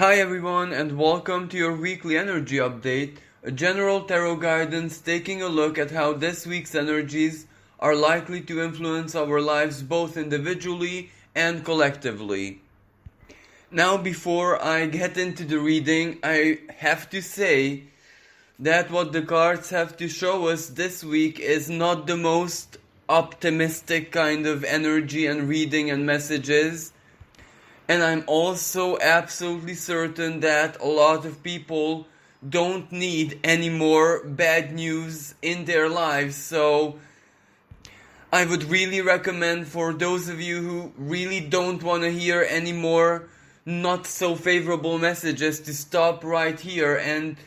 Hi everyone and welcome to your weekly energy update, a general tarot guidance taking a look at how this week's energies are likely to influence our lives both individually and collectively. Now before I get into the reading, I have to say that what the cards have to show us this week is not the most optimistic kind of energy and reading and messages. And I'm also absolutely certain that a lot of people don't need any more bad news in their lives. So I would really recommend for those of you who really don't want to hear any more not so favorable messages to stop right here and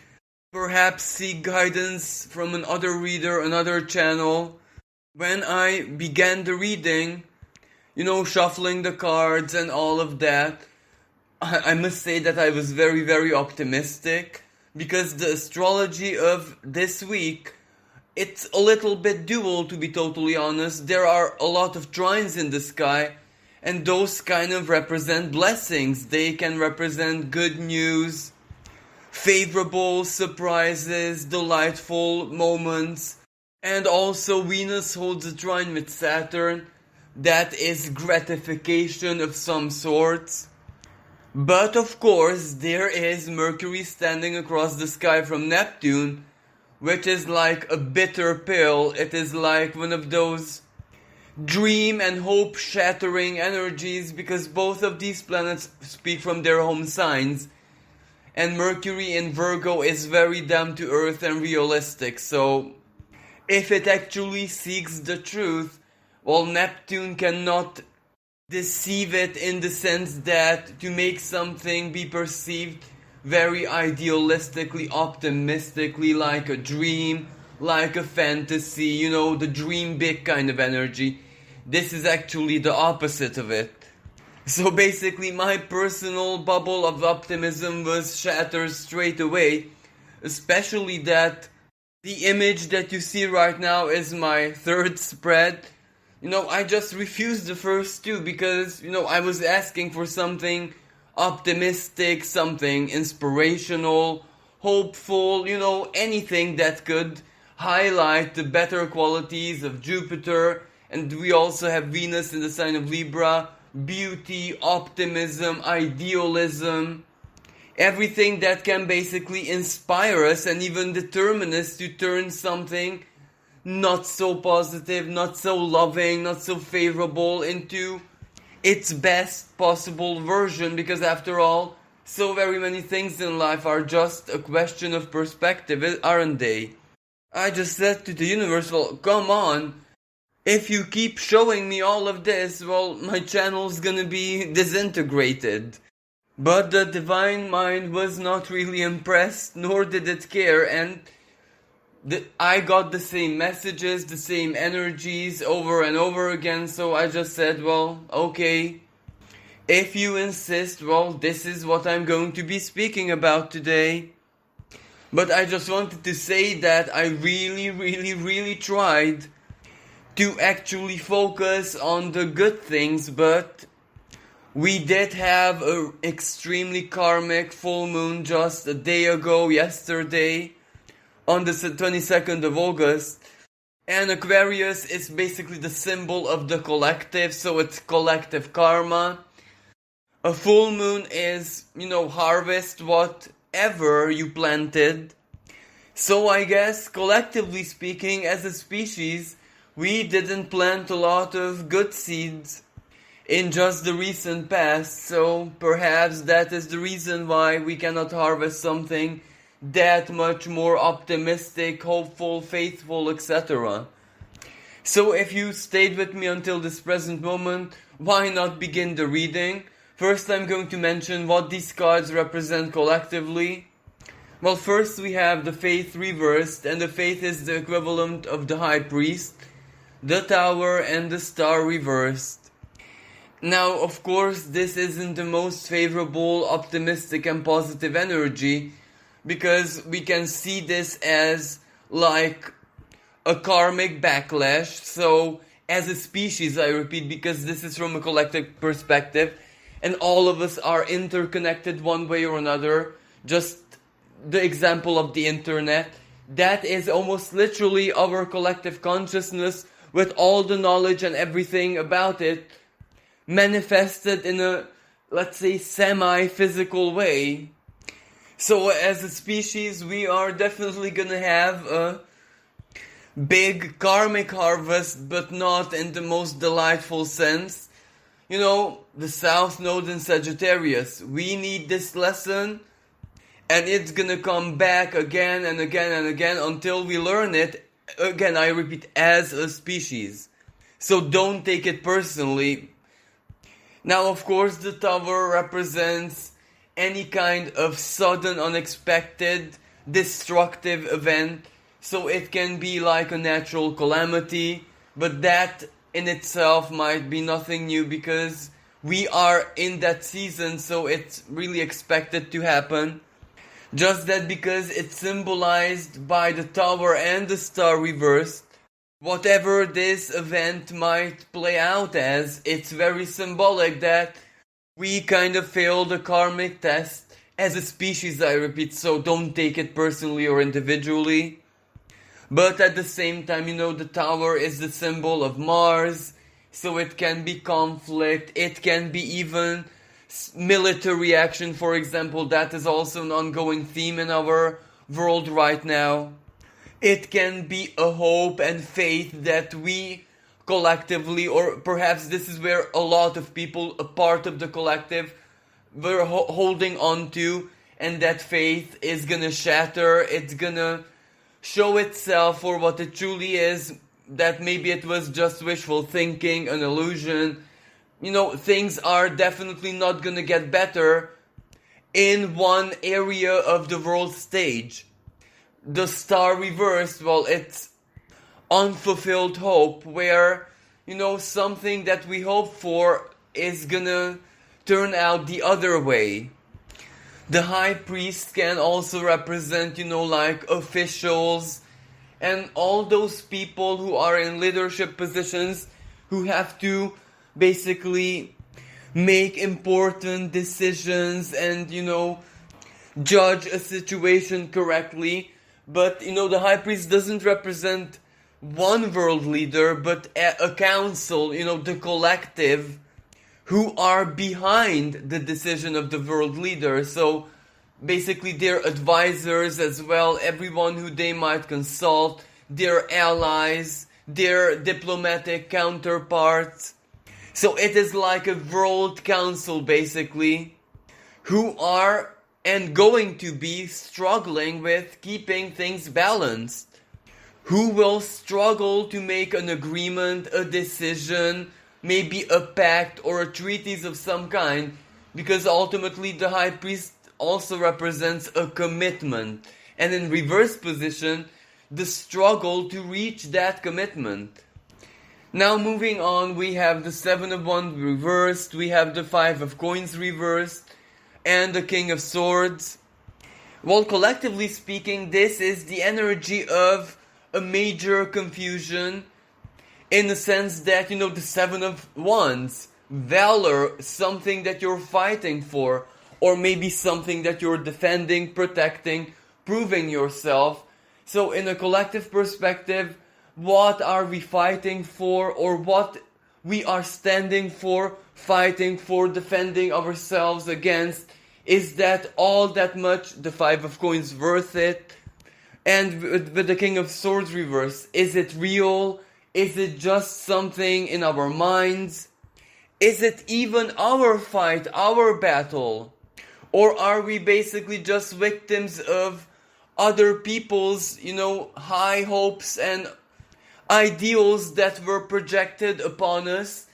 perhaps seek guidance from another reader, another channel. When I began the reading, shuffling the cards and all of that, I must say that I was very, very optimistic because the astrology of this week, it's a little bit dual, to be totally honest. There are a lot of trines in the sky, and those kind of represent blessings. They can represent good news, favorable surprises, delightful moments, and also Venus holds a trine with Saturn. That is gratification of some sorts. But of course, there is Mercury standing across the sky from Neptune, which is like a bitter pill. It is like one of those dream and hope shattering energies because both of these planets speak from their home signs. And Mercury in Virgo is very down to earth and realistic. So if it actually seeks the truth, well, Neptune cannot deceive it in the sense that to make something be perceived very idealistically, optimistically, like a dream, like a fantasy, the dream big kind of energy. This is actually the opposite of it. So basically, my personal bubble of optimism was shattered straight away, especially that the image that you see right now is my third spread. I just refused the first two because, I was asking for something optimistic, something inspirational, hopeful, anything that could highlight the better qualities of Jupiter. And we also have Venus in the sign of Libra, beauty, optimism, idealism, everything that can basically inspire us and even determine us to turn something not so positive, not so loving, not so favorable into its best possible version, because after all, so very many things in life are just a question of perspective, aren't they? I just said to the universe, well, come on, if you keep showing me all of this, well, my channel's gonna be disintegrated. But the divine mind was not really impressed, nor did it care, and I got the same messages, the same energies over and over again, so I just said, well, okay, if you insist, well, this is what I'm going to be speaking about today. But I just wanted to say that I really, really, really tried to actually focus on the good things, but we did have an extremely karmic full moon just a day ago, yesterday, on the 22nd of August, and Aquarius is basically the symbol of the collective, so it's collective karma. A full moon is, harvest whatever you planted. So I guess, collectively speaking, as a species, we didn't plant a lot of good seeds in just the recent past, so perhaps that is the reason why we cannot harvest something that much more optimistic, hopeful, faithful, etc. So if you stayed with me until this present moment, why not begin the reading? First I'm going to mention what these cards represent collectively. Well, first we have the Faith reversed, and the Faith is the equivalent of the High Priest, the Tower, and the Star reversed. Now, of course, this isn't the most favorable, optimistic and positive energy, because we can see this as like a karmic backlash. So as a species, I repeat, because this is from a collective perspective, and all of us are interconnected one way or another. Just the example of the internet, that is almost literally our collective consciousness with all the knowledge and everything about it manifested in a, let's say, semi-physical way. So as a species, we are definitely gonna have a big karmic harvest, but not in the most delightful sense. You know, the South Node in Sagittarius. We need this lesson, and it's gonna come back again and again and again until we learn it. Again, I repeat, as a species. So don't take it personally. Now, of course, the Tower represents any kind of sudden, unexpected, destructive event. So it can be like a natural calamity, but that in itself might be nothing new because we are in that season, so it's really expected to happen. Just that because it's symbolized by the Tower and the Star reversed, whatever this event might play out as, it's very symbolic that we kind of failed a karmic test as a species, I repeat, so don't take it personally or individually. But at the same time, you know, the Tower is the symbol of Mars, so it can be conflict, it can be even military action, for example. That is also an ongoing theme in our world right now. It can be a hope and faith that we collectively, or perhaps this is where a lot of people, a part of the collective, were holding on to, and that faith is gonna shatter, it's gonna show itself for what it truly is, that maybe it was just wishful thinking, an illusion. You know, things are definitely not gonna get better in one area of the world stage. The Star reversed, well, it's unfulfilled hope, where, you know, something that we hope for is gonna turn out the other way. The High Priest can also represent, you know, like officials and all those people who are in leadership positions who have to basically make important decisions and, you know, judge a situation correctly. But, you know, the High Priest doesn't represent one world leader, but a council, you know, the collective, who are behind the decision of the world leader. So basically their advisors as well, everyone who they might consult, their allies, their diplomatic counterparts. So it is like a world council basically, who are and going to be struggling with keeping things balanced. Who will struggle to make an agreement, a decision, maybe a pact or a treaties of some kind, because ultimately the High Priest also represents a commitment, and in reverse position, the struggle to reach that commitment. Now moving on, we have the Seven of Wands reversed, we have the Five of Coins reversed, and the King of Swords. Well, collectively speaking, this is the energy of a major confusion, in the sense that, you know, the Seven of Wands, valor, something that you're fighting for, or maybe something that you're defending, protecting, proving yourself. So in a collective perspective, what are we fighting for, or what we are standing for, fighting for, defending ourselves against? Is that all that much, the Five of Coins, worth it? And with the King of Swords reverse, is it real? Is it just something in our minds? Is it even our fight, our battle? Or are we basically just victims of other people's, you know, high hopes and ideals that were projected upon us?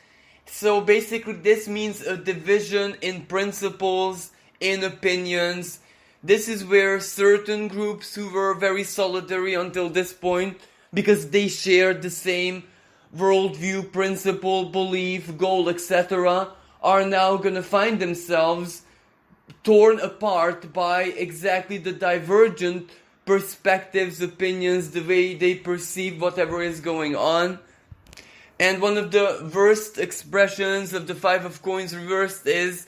So basically this means a division in principles, in opinions. This is where certain groups who were very solitary until this point, because they shared the same worldview, principle, belief, goal, etc., are now gonna find themselves torn apart by exactly the divergent perspectives, opinions, the way they perceive whatever is going on. And one of the worst expressions of the Five of Coins reversed is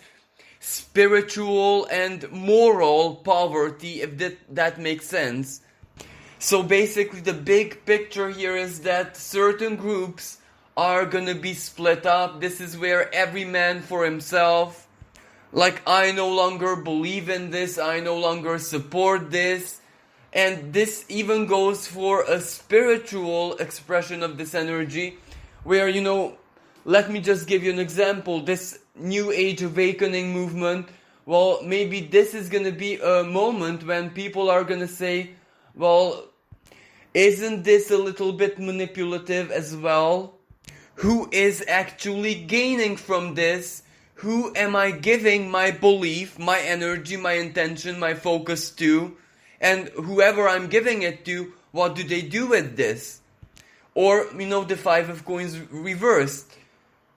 spiritual and moral poverty, if that makes sense. So basically the big picture here is that certain groups are gonna be split up. This is where every man for himself, like, I no longer believe in this, I no longer support this. And this even goes for a spiritual expression of this energy, where, let me just give you an example. This New Age Awakening movement, well, maybe this is gonna be a moment when people are gonna say, well, isn't this a little bit manipulative as well? Who is actually gaining from this? Who am I giving my belief, my energy, my intention, my focus to? And whoever I'm giving it to, what do they do with this? Or, the Five of Coins reversed.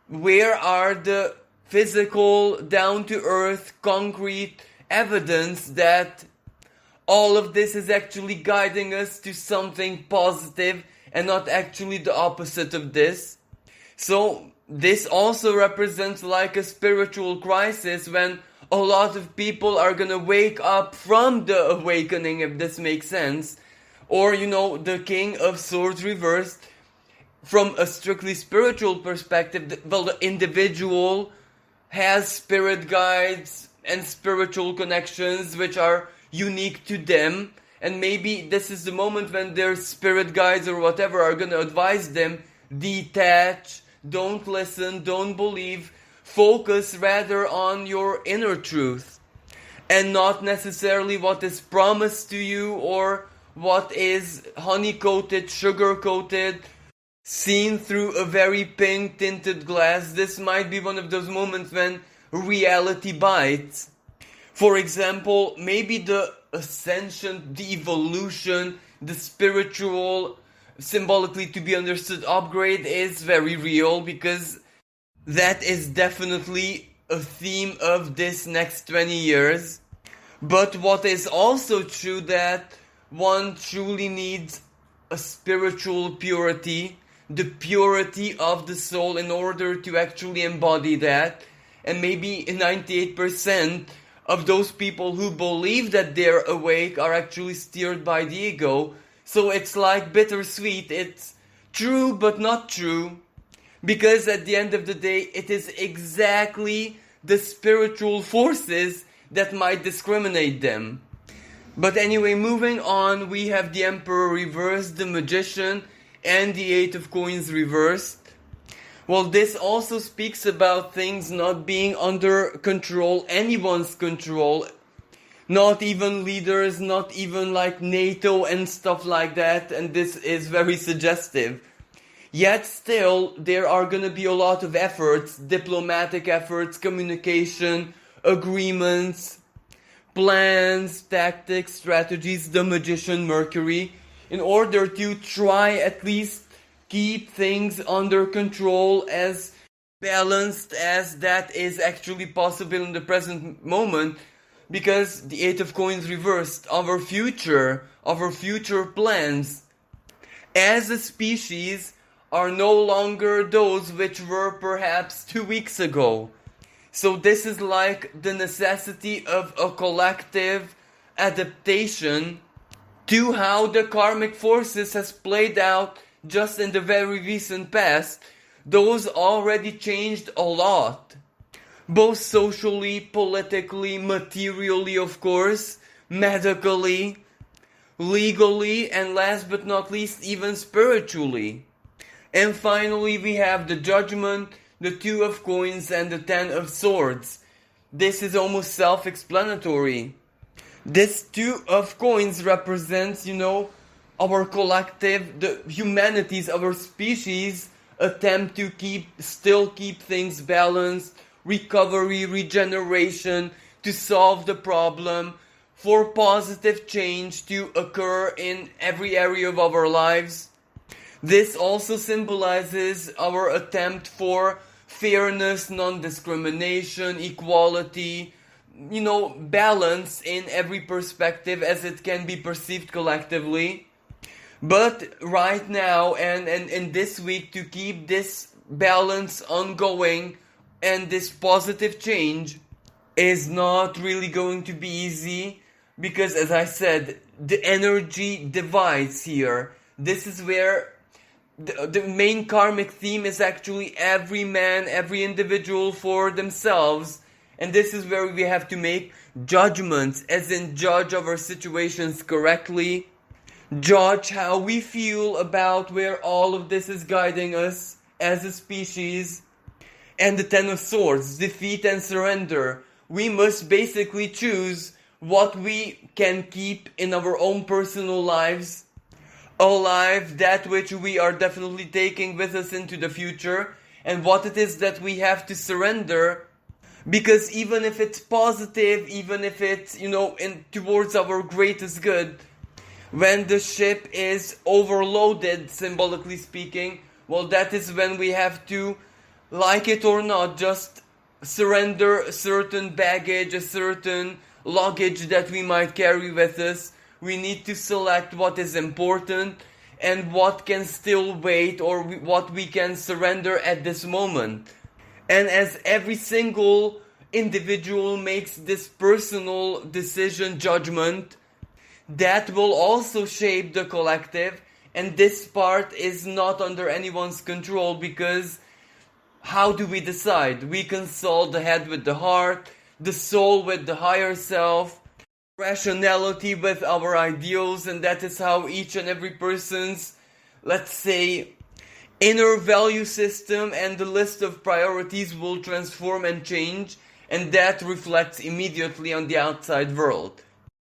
Where are the physical, down-to-earth, concrete evidence that all of this is actually guiding us to something positive and not actually the opposite of this? So this also represents like a spiritual crisis when a lot of people are gonna wake up from the awakening, if this makes sense. Or, the King of Swords reversed, from a strictly spiritual perspective, the individual has spirit guides and spiritual connections which are unique to them, and maybe this is the moment when their spirit guides or whatever are gonna advise them, detach, don't listen, don't believe, focus rather on your inner truth, and not necessarily what is promised to you or what is honey-coated, sugar-coated, seen through a very pink tinted glass. This might be one of those moments when reality bites. For example, maybe the ascension, the evolution, the spiritual, symbolically to be understood upgrade is very real, because that is definitely a theme of this next 20 years. But what is also true, that one truly needs a spiritual purity, the purity of the soul, in order to actually embody that. And maybe 98% of those people who believe that they're awake are actually steered by the ego. So it's like bittersweet. It's true but not true, because at the end of the day it is exactly the spiritual forces that might discriminate them. But anyway, moving on, we have the Emperor reversed, the Magician, and the Eight of Coins reversed. Well, this also speaks about things not being under control, anyone's control, not even leaders, not even like NATO and stuff like that, and this is very suggestive. Yet still, there are gonna be a lot of efforts, diplomatic efforts, communication, agreements, plans, tactics, strategies, the Magician Mercury, in order to try at least keep things under control, as balanced as that is actually possible in the present moment, because the Eight of Coins reversed, our future plans as a species are no longer those which were perhaps 2 weeks ago. So this is like the necessity of a collective adaptation to how the karmic forces has played out just in the very recent past. Those already changed a lot, both socially, politically, materially, of course, medically, legally, and last but not least, even spiritually. And finally, we have the Judgment, the Two of Coins, and the Ten of Swords. This is almost self-explanatory. This Two of Coins represents, our collective, the humanity's, our species attempt to still keep things balanced, recovery, regeneration, to solve the problem, for positive change to occur in every area of our lives. This also symbolizes our attempt for fairness, non-discrimination, equality, balance in every perspective as it can be perceived collectively. But right now and in this week, to keep this balance ongoing and this positive change, is not really going to be easy because, as I said, the energy divides here. This is where the main karmic theme is actually every man, every individual for themselves. And this is where we have to make judgments, as in judge our situations correctly, judge how we feel about where all of this is guiding us as a species. And the Ten of Swords, defeat and surrender. We must basically choose what we can keep in our own personal lives, alive, that which we are definitely taking with us into the future, and what it is that we have to surrender. Because even if it's positive, even if it's, in towards our greatest good, when the ship is overloaded, symbolically speaking, well, that is when we have to, like it or not, just surrender a certain baggage, a certain luggage that we might carry with us. We need to select what is important and what can still wait, or what we can surrender at this moment. And as every single individual makes this personal decision, judgment, that will also shape the collective. And this part is not under anyone's control, because how do we decide? We consult the head with the heart, the soul with the higher self, rationality with our ideals, and that is how each and every person's, let's say, inner value system and the list of priorities will transform and change, and that reflects immediately on the outside world.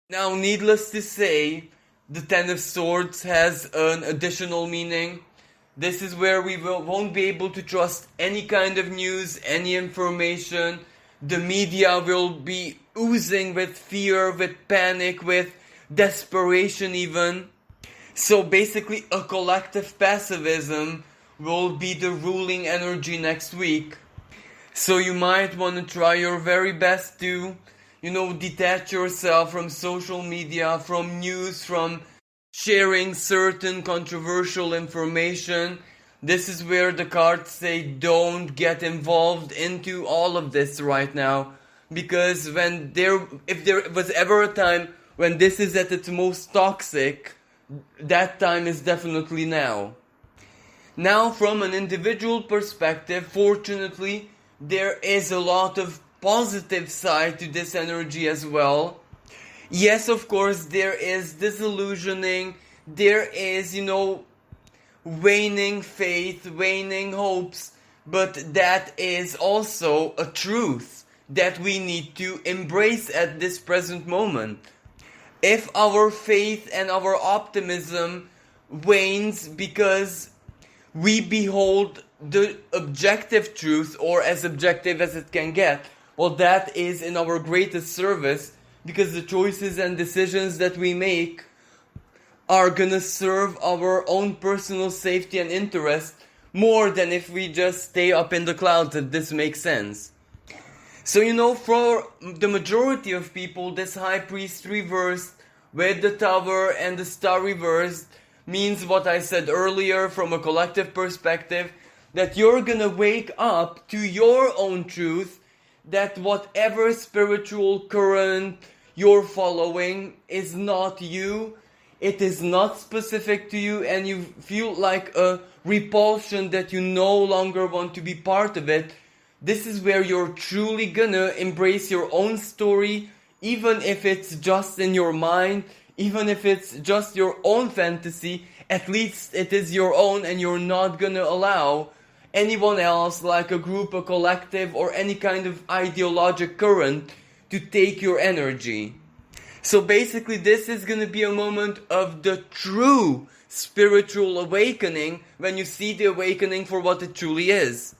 Now, needless to say, the Ten of Swords has an additional meaning. This is where we won't be able to trust any kind of news, any information. The media will be oozing with fear, with panic, with desperation even. So basically a collective pessimism will be the ruling energy next week. So you might want to try your very best to, detach yourself from social media, from news, from sharing certain controversial information. This is where the cards say don't get involved into all of this right now. Because if there was ever a time when this is at its most toxic, that time is definitely now. Now, from an individual perspective, fortunately, there is a lot of positive side to this energy as well. Yes, of course, there is disillusioning, there is, waning faith, waning hopes, but that is also a truth that we need to embrace at this present moment. If our faith and our optimism wanes because we behold the objective truth, or as objective as it can get, well, that is in our greatest service, because the choices and decisions that we make are gonna serve our own personal safety and interest more than if we just stay up in the clouds, if this makes sense. So, for the majority of people, this High Priest reversed with the Tower and the Star reversed means what I said earlier from a collective perspective, that you're gonna wake up to your own truth, that whatever spiritual current you're following is not you, it is not specific to you, and you feel like a repulsion that you no longer want to be part of it. This is where you're truly gonna embrace your own story, even if it's just in your mind, even if it's just your own fantasy. At least it is your own, and you're not gonna allow anyone else, like a group, a collective, or any kind of ideologic current to take your energy. So basically, this is gonna be a moment of the true spiritual awakening, when you see the awakening for what it truly is.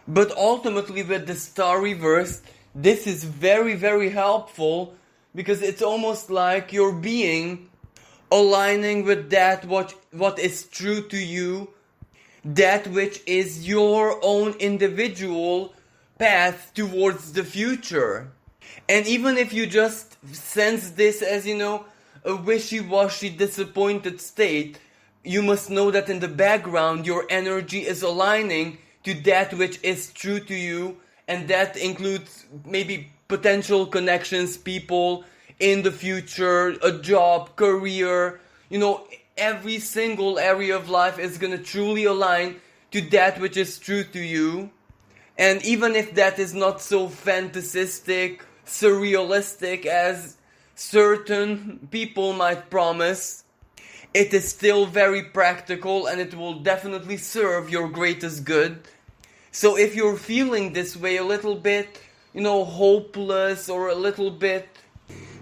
But ultimately, with the Star reversed, this is very, very helpful, because it's almost like your being aligning with that what is true to you, that which is your own individual path towards the future. And even if you just sense this as, a wishy-washy, disappointed state, you must know that in the background your energy is aligning to that which is true to you, and that includes maybe potential connections, people in the future, a job, career, every single area of life is gonna truly align to that which is true to you. And even if that is not so fantasistic, surrealistic as certain people might promise, it is still very practical and it will definitely serve your greatest good. So if you're feeling this way a little bit, hopeless or a little bit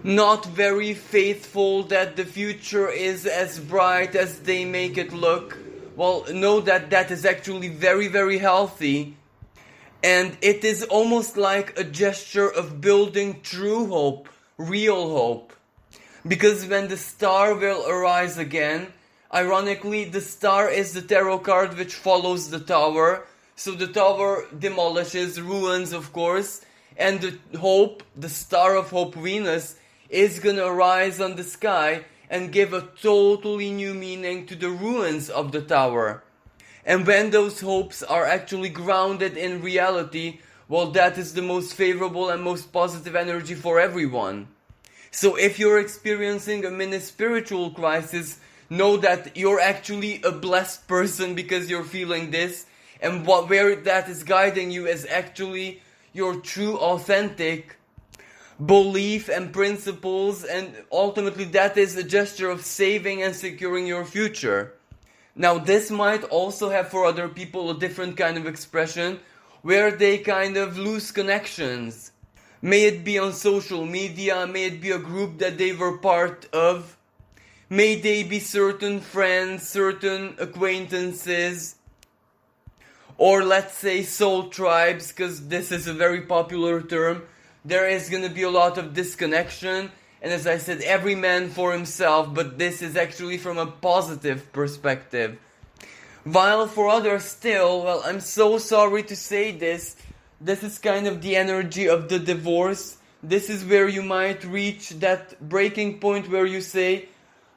not very faithful that the future is as bright as they make it look, well, know that that is actually very, very healthy. And it is almost like a gesture of building true hope, real hope. Because when the star will arise again, ironically, the star is the tarot card which follows the tower. So the tower demolishes, ruins, of course. And the hope, the star of hope, Venus, is gonna rise on the sky and give a totally new meaning to the ruins of the tower. And when those hopes are actually grounded in reality, well, that is the most favorable and most positive energy for everyone. So if you're experiencing a mini spiritual crisis, know that you're actually a blessed person because you're feeling this, and where that is guiding you is actually your true, authentic belief and principles, and ultimately that is a gesture of saving and securing your future. Now this might also have for other people a different kind of expression where they kind of lose connections. May it be on social media, may it be a group that they were part of, may they be certain friends, certain acquaintances, or let's say soul tribes, because this is a very popular term. There is going to be a lot of disconnection, and as I said, every man for himself, but this is actually from a positive perspective. While for others still, well, I'm so sorry to say this is kind of the energy of the divorce. This is where you might reach that breaking point where you say,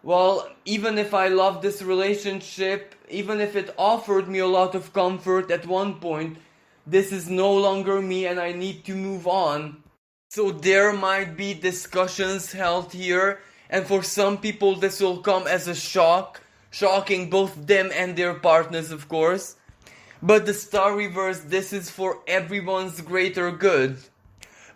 well, even if I love this relationship, even if it offered me a lot of comfort at one point, this is no longer me and I need to move on. So there might be discussions held here, and for some people this will come as a shock, shocking both them and their partners, of course. But the star reverse, this is for everyone's greater good.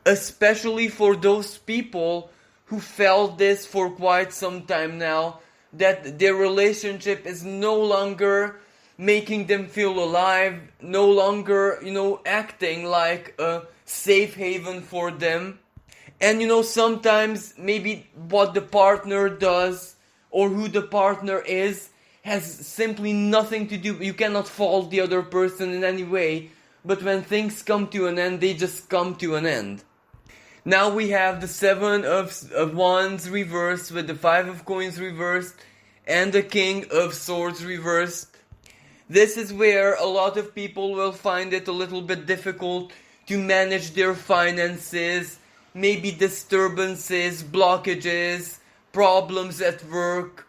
Especially for those people who felt this for quite some time now, that their relationship is no longer making them feel alive, no longer, acting like a safe haven for them. And sometimes maybe what the partner does or who the partner is has simply nothing to do. You cannot fault the other person in any way, but when things come to an end, they just come to an end. Now we have the 7 of Wands reversed with the 5 of Coins reversed and the King of Swords reversed. This is where a lot of people will find it a little bit difficult to manage their finances, maybe disturbances, blockages, problems at work,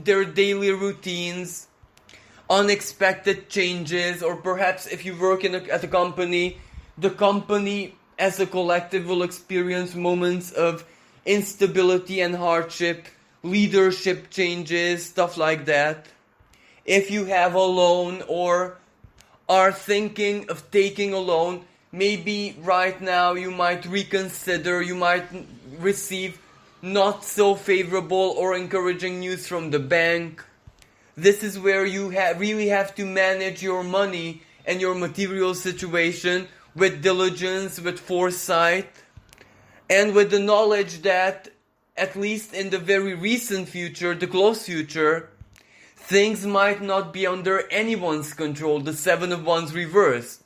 their daily routines, unexpected changes, or perhaps if you work at a company, the company as a collective will experience moments of instability and hardship, leadership changes, stuff like that. If you have a loan or are thinking of taking a loan, maybe right now you might reconsider, you might receive not so favorable or encouraging news from the bank. This is where you really have to manage your money and your material situation with diligence, with foresight, and with the knowledge that, at least in the very recent future, the close future, things might not be under anyone's control. The 7 of Wands reversed.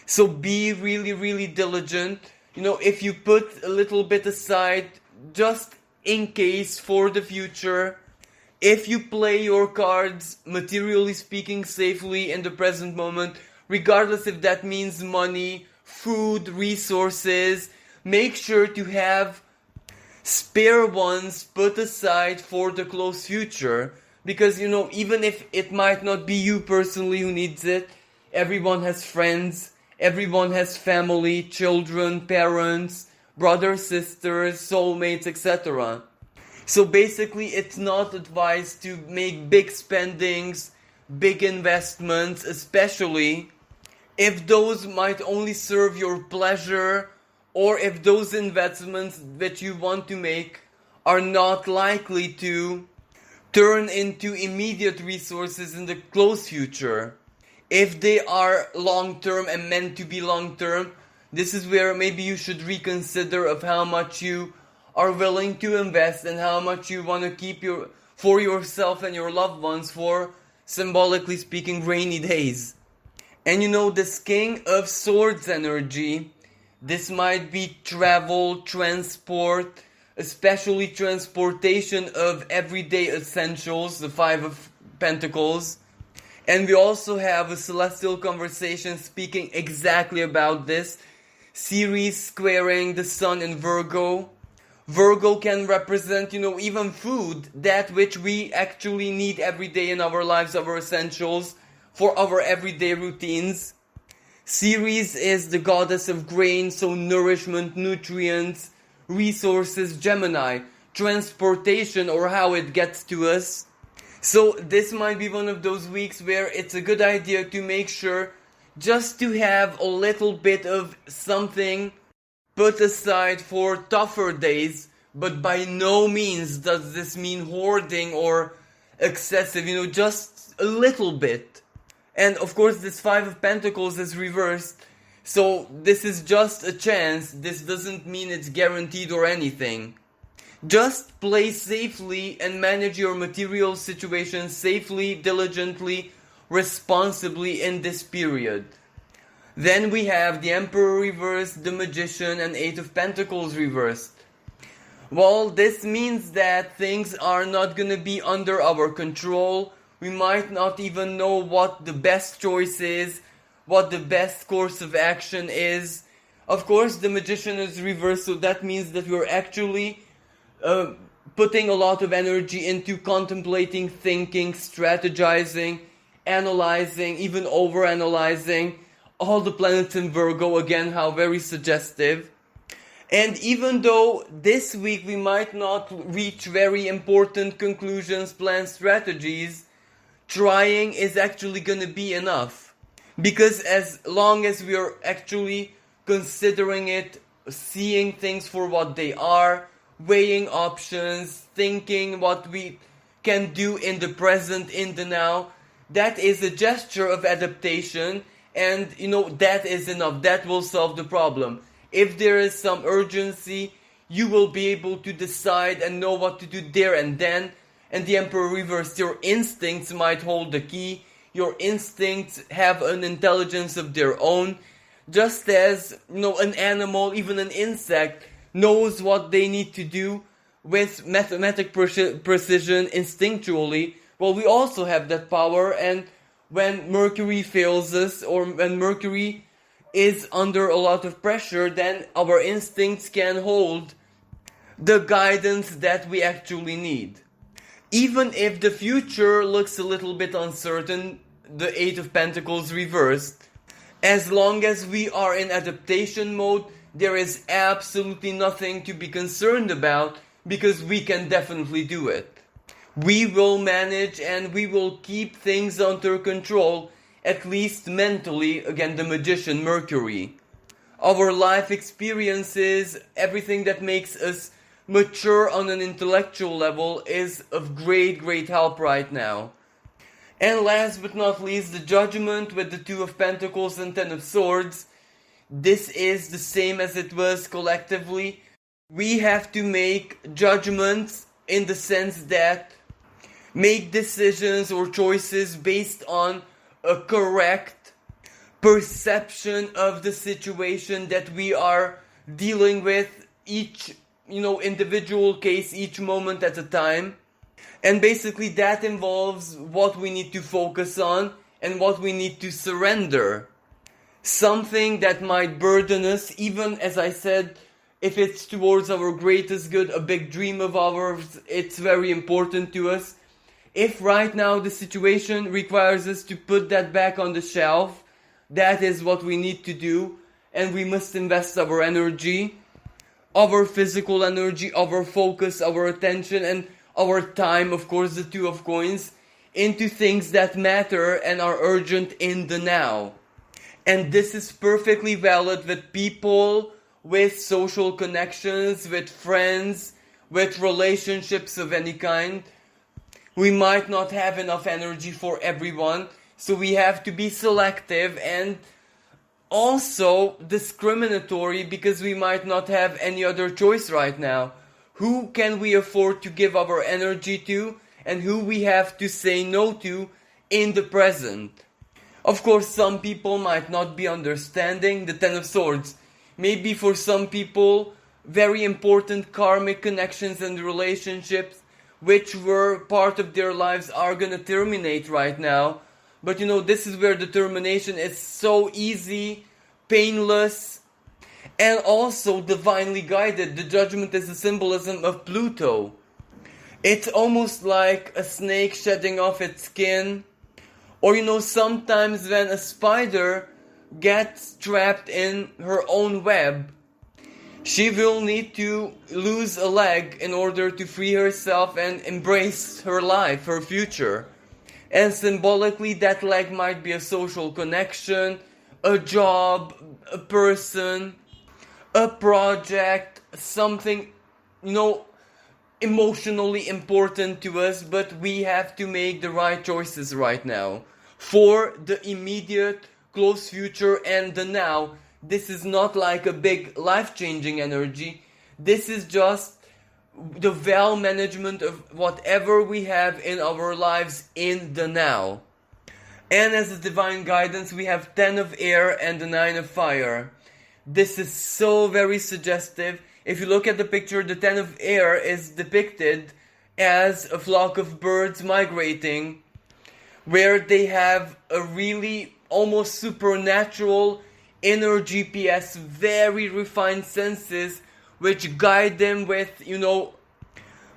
So be really, really diligent. If you put a little bit aside, just in case for the future, if you play your cards, materially speaking, safely in the present moment, regardless if that means money, food, resources, make sure to have spare ones put aside for the close future. Because, even if it might not be you personally who needs it, everyone has friends, everyone has family, children, parents, brothers, sisters, soulmates, etc. So basically, it's not advised to make big spendings, big investments, especially if those might only serve your pleasure, or if those investments that you want to make are not likely to turn into immediate resources in the close future. If they are long term and meant to be long term, this is where maybe you should reconsider of how much you are willing to invest and how much you want to keep for yourself and your loved ones for, symbolically speaking, rainy days. And this King of Swords energy, this might be travel, transport, especially transportation of everyday essentials, the Five of Pentacles. And we also have a celestial conversation speaking exactly about this. Ceres squaring the Sun in Virgo. Virgo can represent, even food, that which we actually need every day in our lives, our essentials, for our everyday routines. Ceres is the goddess of grain, so nourishment, nutrients, resources. Gemini, transportation, or how it gets to us. So this might be one of those weeks where it's a good idea to make sure just to have a little bit of something put aside for tougher days, but by no means does this mean hoarding or excessive, just a little bit. And of course this Five of Pentacles is reversed, so this is just a chance. This doesn't mean it's guaranteed or anything. Just play safely and manage your material situation safely, diligently, responsibly in this period. Then we have the Emperor reversed, the Magician, and Eight of Pentacles reversed. Well, this means that things are not going to be under our control. We might not even know what the best choice is, what the best course of action is. Of course, the Magician is reversed, so that means that we're actually putting a lot of energy into contemplating, thinking, strategizing, analyzing, even overanalyzing. All the planets in Virgo, again, how very suggestive. And even though this week we might not reach very important conclusions, plans, strategies, trying is actually going to be enough. Because as long as we are actually considering it, seeing things for what they are, weighing options, thinking what we can do in the present, in the now, that is a gesture of adaptation. And that is enough. That will solve the problem. If there is some urgency, you will be able to decide and know what to do there and then. And the Emperor reversed, your instincts might hold the key. Your instincts have an intelligence of their own. Just as, an animal, even an insect, knows what they need to do with mathematic precision instinctually. Well, we also have that power, and when Mercury fails us, or when Mercury is under a lot of pressure, then our instincts can hold the guidance that we actually need. Even if the future looks a little bit uncertain, the Eight of Pentacles reversed, as long as we are in adaptation mode, there is absolutely nothing to be concerned about, because we can definitely do it. We will manage and we will keep things under control, at least mentally. Again, the Magician, Mercury. Our life experiences, everything that makes us mature on an intellectual level is of great, great help right now. And last but not least, the Judgment with the Two of Pentacles and Ten of Swords. This is the same as it was collectively. We have to make judgments in the sense that make decisions or choices based on a correct perception of the situation that we are dealing with, each individual case, each moment at a time. And basically that involves what we need to focus on and what we need to surrender. Something that might burden us, even as I said, if it's towards our greatest good, a big dream of ours, it's very important to us. If right now the situation requires us to put that back on the shelf, that is what we need to do, and we must invest our energy. our physical energy, our focus, our attention, and our time, of course, the two of coins, into things that matter and are urgent in the now. And this is perfectly valid with people, with social connections, with friends, with relationships of any kind. We might not have enough energy for everyone, so we have to be selective and also discriminatory, because we might not have any other choice right now. Who can we afford to give our energy to, and who we have to say no to in the present? Of course, some people might not be understanding the Ten of Swords. Maybe for some people, very important karmic connections and relationships which were part of their lives are gonna terminate right now. But this is where the termination is so easy, painless, and also divinely guided. The judgment is a symbolism of Pluto. It's almost like a snake shedding off its skin. Or sometimes when a spider gets trapped in her own web, she will need to lose a leg in order to free herself and embrace her life, her future. And symbolically, that leg might be a social connection, a job, a person, a project, something, emotionally important to us, but we have to make the right choices right now for the immediate, close future and the now. This is not like a big life-changing energy. This is just the well management of whatever we have in our lives in the now. And as a divine guidance, we have 10 of air and the 9 of fire. This is so very suggestive. If you look at the picture, the 10 of air is depicted as a flock of birds migrating, where they have a really almost supernatural inner GPS, very refined senses, which guide them with,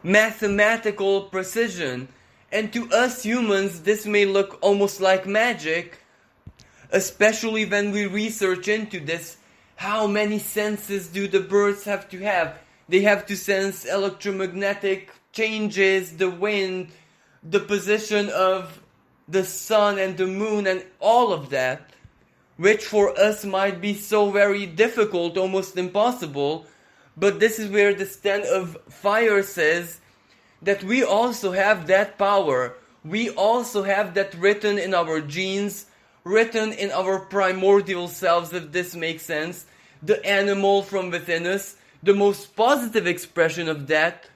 mathematical precision. And to us humans, this may look almost like magic, especially when we research into this. How many senses do the birds have to have? They have to sense electromagnetic changes, the wind, the position of the sun and the moon, and all of that, which for us might be so very difficult, almost impossible. But this is where the 10 of fire says that we also have that power. We also have that written in our genes, written in our primordial selves, if this makes sense. The animal from within us, the most positive expression of that.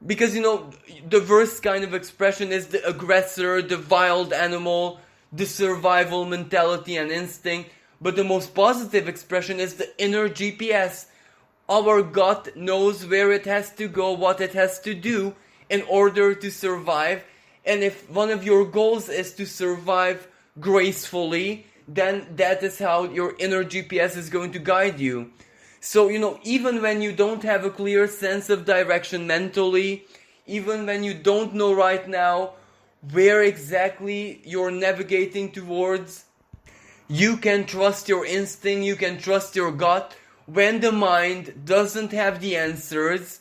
Because, the worst kind of expression is the aggressor, the wild animal, the survival mentality and instinct. But the most positive expression is the inner GPS. Our gut knows where it has to go, what it has to do in order to survive. And if one of your goals is to survive gracefully, then that is how your inner GPS is going to guide you. So, even when you don't have a clear sense of direction mentally, even when you don't know right now where exactly you're navigating towards, you can trust your instinct, you can trust your gut. When the mind doesn't have the answers,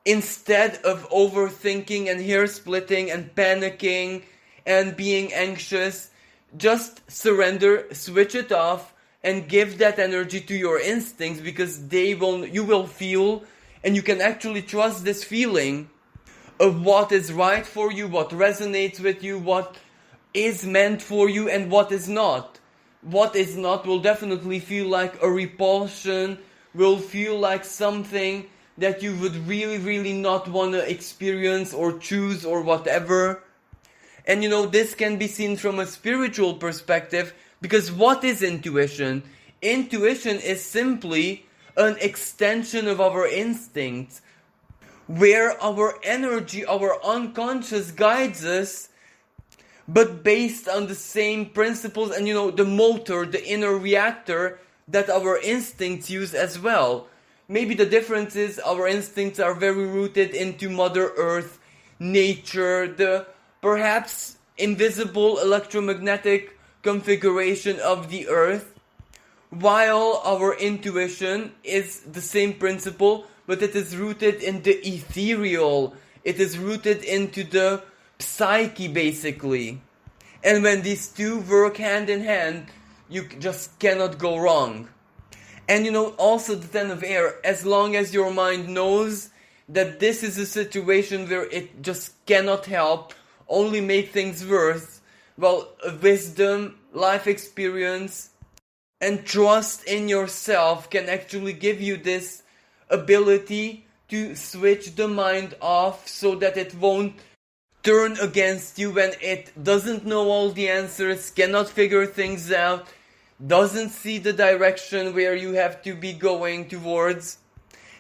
instead of overthinking and hair splitting and panicking and being anxious, just surrender, switch it off, and give that energy to your instincts, because you will feel, and you can actually trust this feeling of what is right for you, what resonates with you, what is meant for you, and what is not. What is not will definitely feel like a repulsion, will feel like something that you would really, really not want to experience or choose or whatever. And this can be seen from a spiritual perspective, because what is intuition? Intuition is simply an extension of our instincts, where our energy, our unconscious guides us, but based on the same principles and the motor, the inner reactor that our instincts use as well. Maybe the difference is our instincts are very rooted into Mother Earth, nature, the perhaps invisible electromagnetic configuration of the earth, while our intuition is the same principle, but it is rooted in the ethereal. It is rooted into the psyche, basically. And when these two work hand in hand, you just cannot go wrong. And also the Ten of Air, as long as your mind knows that this is a situation where it just cannot help, only make things worse, well, wisdom, life experience, and trust in yourself can actually give you this ability to switch the mind off so that it won't turn against you when it doesn't know all the answers, cannot figure things out, doesn't see the direction where you have to be going towards.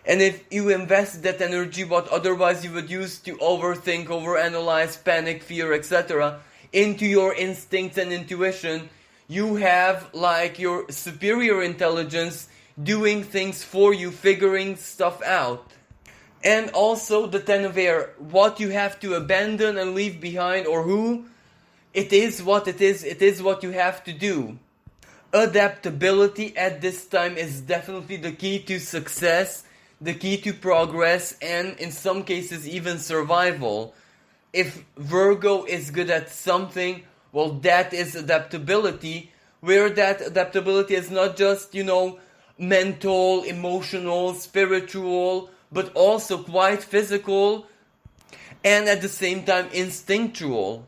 And if you invest that energy, what otherwise you would use to overthink, overanalyze, panic, fear, etc., into your instincts and intuition, you have like your superior intelligence doing things for you, figuring stuff out. And also the Ten of Air, what you have to abandon and leave behind, or who, it is what it is what you have to do. Adaptability at this time is definitely the key to success, the key to progress, and in some cases even survival. If Virgo is good at something, well, that is adaptability, where that adaptability is not just, mental, emotional, spiritual, but also quite physical, and at the same time instinctual.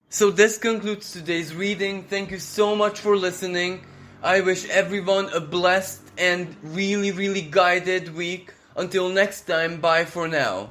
So this concludes today's reading. Thank you so much for listening. I wish everyone a blessed and really, really guided week. Until next time, bye for now.